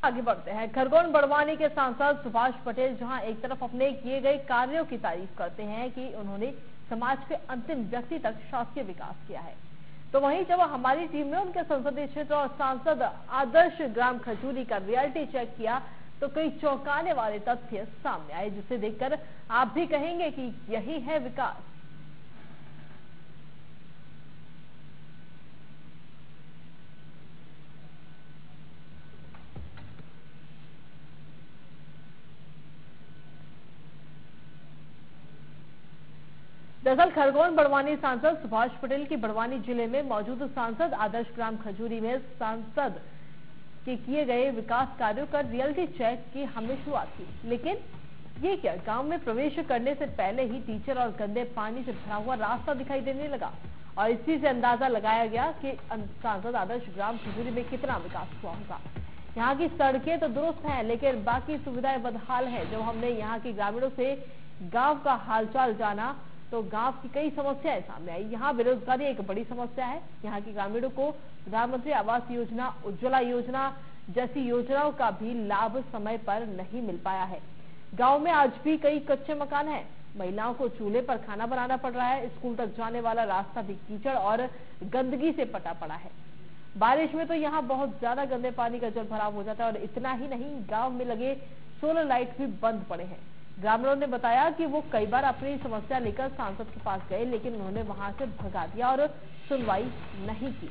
आगे बढ़ते हैं। खरगोन बड़वानी के सांसद सुभाष पटेल जहां एक तरफ अपने किए गए कार्यों की तारीफ करते हैं कि उन्होंने समाज के अंतिम व्यक्ति तक शासकीय विकास किया है, तो वहीं जब हमारी टीम ने उनके संसदीय क्षेत्र और सांसद आदर्श ग्राम खजूरी का रियलिटी चेक किया तो कई चौंकाने वाले तथ्य सामने आए, जिसे देखकर आप भी कहेंगे कि यही है विकास। दरअसल खरगोन बड़वानी सांसद सुभाष पटेल की बड़वानी जिले में मौजूद सांसद आदर्श ग्राम खजूरी में सांसद के किए गए विकास कार्यों का रियलिटी चेक की हमने शुरुआत की, लेकिन ये क्या, गांव में प्रवेश करने से पहले ही कीचड़ और गंदे पानी से भरा हुआ रास्ता दिखाई देने लगा और इसी से अंदाजा लगाया गया कि सांसद आदर्श ग्राम खजूरी में कितना विकास हुआ होगा। यहाँ की सड़कें तो दुरुस्त हैं, लेकिन बाकी सुविधाएं बदहाल है। जब हमने यहाँ के ग्रामीणों से गांव का हालचाल जाना तो गांव की कई समस्याएं सामने आई। यहाँ बेरोजगारी एक बड़ी समस्या है। यहाँ के ग्रामीणों को प्रधानमंत्री आवास योजना, उज्ज्वला योजना जैसी योजनाओं का भी लाभ समय पर नहीं मिल पाया है। गांव में आज भी कई कच्चे मकान हैं। महिलाओं को चूल्हे पर खाना बनाना पड़ रहा है। स्कूल तक जाने वाला रास्ता भी कीचड़ और गंदगी से पटा पड़ा है। बारिश में तो यहाँ बहुत ज्यादा गंदे पानी का जल भराव हो जाता है और इतना ही नहीं, गाँव में लगे सोलर लाइट भी बंद पड़े हैं। ग्रामीणों ने बताया कि वो कई बार अपनी समस्या लेकर सांसद के पास गए, लेकिन उन्होंने वहां से भगा दिया और सुनवाई नहीं की।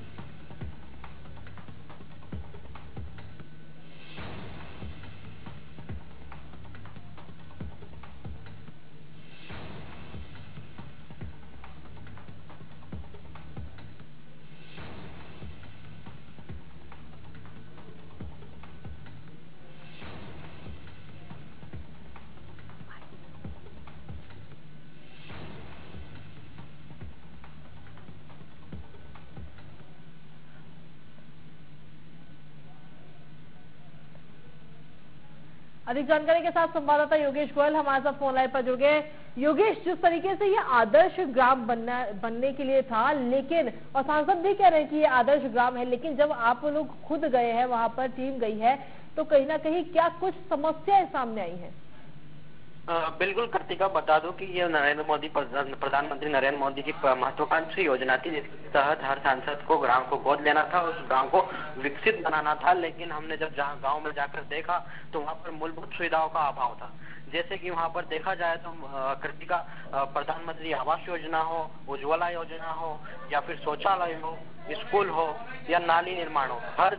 अधिक जानकारी के साथ संवाददाता योगेश गोयल हमारे साथ फोन लाइन पर जुड़ गए। योगेश, जिस तरीके से ये आदर्श ग्राम बनने के लिए था, लेकिन और सांसद भी कह रहे हैं कि ये आदर्श ग्राम है, लेकिन जब आप लोग खुद गए हैं, वहां पर टीम गई है, तो कहीं ना कहीं क्या कुछ समस्याएं सामने आई हैं? बिल्कुल कृतिका, बता दूं कि ये नरेंद्र मोदी प्रधानमंत्री नरेंद्र मोदी की महत्वाकांक्षी योजना थी, जिसके तहत हर सांसद को ग्राम को गोद लेना था, उस गांव को विकसित बनाना था। लेकिन हमने जब गांव में जाकर देखा तो वहां पर मूलभूत सुविधाओं का अभाव था। जैसे कि वहां पर देखा जाए तो कृतिका, प्रधानमंत्री आवास योजना हो, उज्ज्वला योजना हो या फिर शौचालय हो, स्कूल हो या नाली निर्माण हो, हर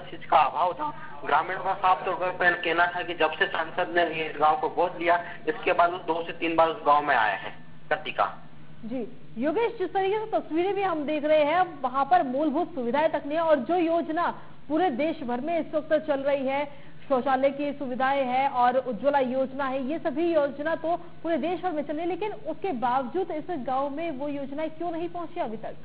चीज का अभाव था। ग्रामीणों का साफ तौर पर कहना था कि जब से सांसद ने इस गांव को गोद लिया, इसके बाद वो 2 से 3 बार उस गांव में आए हैं। कृतिका जी, योगेश, जिस तरीके से तस्वीरें भी हम देख रहे हैं, वहां पर मूलभूत सुविधाएं तक नहीं है और जो योजना पूरे देश भर में इस वक्त चल रही है, शौचालय की सुविधाएं है और उज्ज्वला योजना है, ये सभी योजना तो पूरे देश भर में चल रही है, लेकिन उसके बावजूद इस गाँव में वो योजनाएं क्यों नहीं पहुंची अभी तक?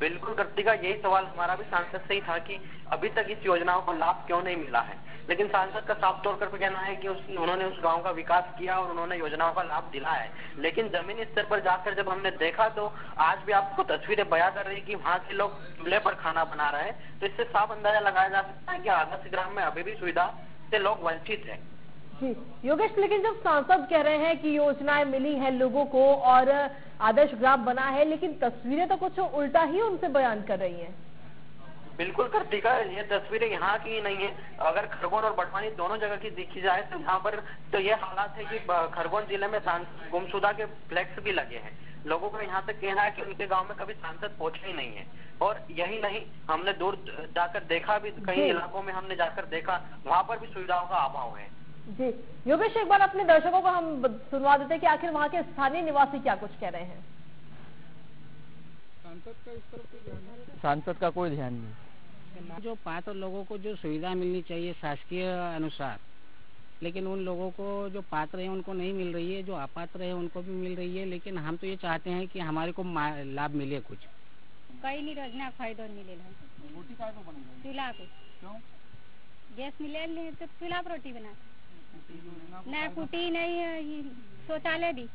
बिल्कुल कृतिका, यही सवाल हमारा भी सांसद से ही था कि अभी तक इस योजनाओं का लाभ क्यों नहीं मिला है। लेकिन सांसद का साफ तौर पर कहना है कि उन्होंने उस गांव का विकास किया और उन्होंने योजनाओं का लाभ दिलाया है। लेकिन जमीनी स्तर पर जाकर जब हमने देखा तो आज भी आपको तस्वीरें बयां कर रही है कि वहाँ के लोग चूल्हे पर खाना बना रहे हैं। तो इससे साफ अंदाजा लगाया जा सकता है कि आदर्श ग्राम में अभी भी सुविधा से लोग वंचित है। जी योगेश, लेकिन जब सांसद कह रहे हैं कि योजनाएं मिली है लोगों को और आदर्श ग्राम बना है, लेकिन तस्वीरें तो कुछ उल्टा ही उनसे बयान कर रही हैं। बिल्कुल कृतिका, ये तस्वीरें यहाँ की नहीं है। अगर खरगोन और बड़वानी दोनों जगह की देखी जाए तो यहाँ पर तो ये हालात है कि खरगोन जिले में गुमशुदा के फ्लैक्स भी लगे हैं। लोगों का यहाँ तक कहना है कि उनके गांव में कभी सांसद पहुंचे ही नहीं है। और यही नहीं, हमने दूर जाकर देखा भी, कई इलाकों में हमने जाकर देखा, वहाँ पर भी सुविधाओं का अभाव है। जी योगेश, एक बार अपने दर्शकों को हम सुनवा देते हैं कि आखिर वहाँ के स्थानीय निवासी क्या कुछ कह रहे हैं। सांसद का कोई ध्यान नहीं। जो पात्र लोगों को जो सुविधा मिलनी चाहिए शासकीय अनुसार, लेकिन उन लोगों को जो पात्र है उनको नहीं मिल रही है, जो अपात्र है उनको भी मिल रही है। लेकिन हम तो ये चाहते हैं कि हमारे को लाभ मिले कुछ। कई नहीं रोजना फायदा मिले चूल्हा पे, गैस मिले तो चूल्हा पर रोटी बना, न कुटी नहीं, शौचालय भी।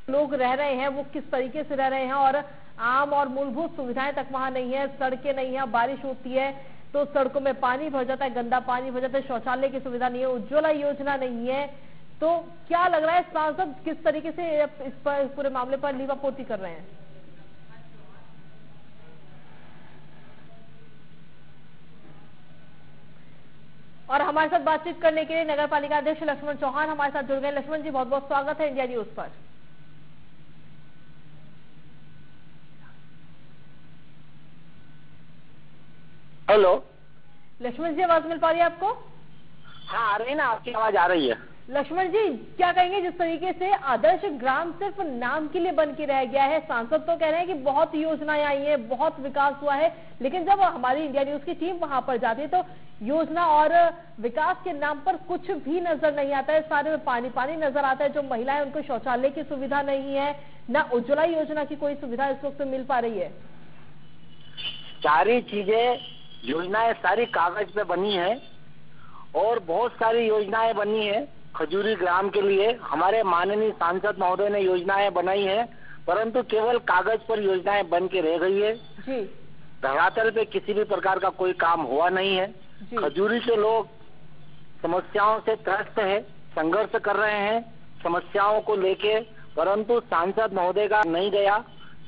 लोग रह रहे हैं वो किस तरीके से रह रहे हैं और आम और मूलभूत सुविधाएं तक वहां नहीं है, सड़कें नहीं है, बारिश होती है तो सड़कों में पानी भर जाता है, गंदा पानी भर जाता है, शौचालय की सुविधा नहीं है, उज्ज्वला योजना नहीं है। तो क्या लग रहा है सांसद किस तरीके से इस पर पूरे मामले पर लीवापोती कर रहे हैं? और हमारे साथ बातचीत करने के लिए नगर पालिका अध्यक्ष लक्ष्मण चौहान हमारे साथ जुड़ गए। लक्ष्मण जी, बहुत बहुत स्वागत है इंडिया न्यूज पर। हेलो लक्ष्मण जी, आवाज मिल पा रही है आपको? हाँ, आ रही है ना, आपकी आवाज आ रही है। लक्ष्मण जी, क्या कहेंगे जिस तरीके से आदर्श ग्राम सिर्फ नाम के लिए बन के रह गया है? सांसद तो कह रहे हैं कि बहुत योजनाएं आई हैं, बहुत विकास हुआ है, लेकिन जब हमारी इंडिया न्यूज की टीम वहां पर जाती है तो योजना और विकास के नाम पर कुछ भी नजर नहीं आता है। सारे में पानी पानी नजर आता है। जो महिलाएं, उनको शौचालय की सुविधा नहीं है, ना उज्ज्वला योजना की कोई सुविधा इस वक्त मिल पा रही है। सारी चीजें, योजनाएं सारी कागज पे बनी है और बहुत सारी योजनाएं बनी है खजूरी ग्राम के लिए। हमारे माननीय सांसद महोदय ने योजनाएं बनाई है, परंतु केवल कागज पर योजनाएं बन के रह गई है जी। धरातल पे किसी भी प्रकार का कोई काम हुआ नहीं है। खजूरी के लोग समस्याओं से त्रस्त है, संघर्ष कर रहे हैं समस्याओं को लेके, परंतु सांसद महोदय का नहीं गया।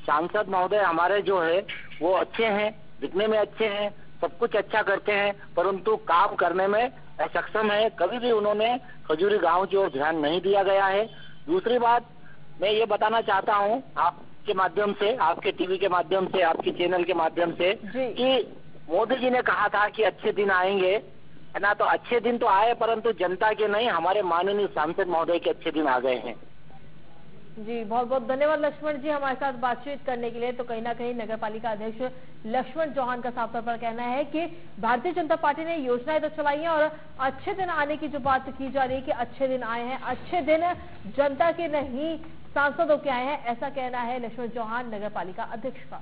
सांसद महोदय हमारे जो है वो अच्छे हैं, दिखने में अच्छे हैं, सब कुछ अच्छा करते हैं, परंतु काम करने में असक्षम है। कभी भी उन्होंने खजूरी गांव की ओर ध्यान नहीं दिया गया है। दूसरी बात मैं ये बताना चाहता हूं आपके माध्यम से, आपके टीवी के माध्यम से, आपके चैनल के माध्यम से कि मोदी जी ने कहा था कि अच्छे दिन आएंगे, है ना। तो अच्छे दिन तो आए, परंतु जनता के नहीं, हमारे माननीय सांसद महोदय के अच्छे दिन आ गए हैं। जी, बहुत बहुत धन्यवाद लक्ष्मण जी हमारे साथ बातचीत करने के लिए। तो कहीं ना कहीं नगर पालिका अध्यक्ष लक्ष्मण चौहान का साफ तौर पर कहना है कि भारतीय जनता पार्टी ने योजनाएं तो चलाई हैं और अच्छे दिन आने की जो बात की जा रही है कि अच्छे दिन आए हैं, अच्छे दिन जनता के नहीं सांसदों के आए हैं, ऐसा कहना है लक्ष्मण चौहान नगर पालिका अध्यक्ष का।